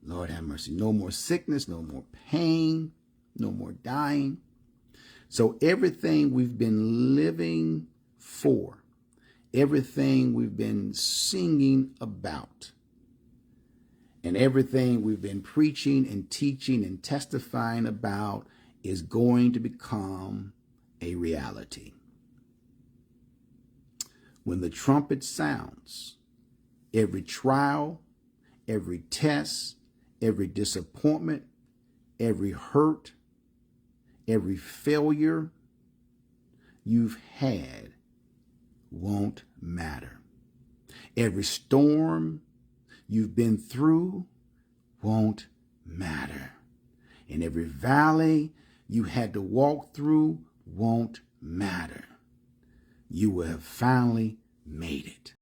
Lord have mercy. No more sickness, no more pain, no more dying. So everything we've been living for, everything we've been singing about, and everything we've been preaching and teaching and testifying about is going to become a reality. When the trumpet sounds, every trial, every test, every disappointment, every hurt, every failure you've had won't matter. Every storm you've been through won't matter. And every valley you had to walk through won't matter. You will have finally made it.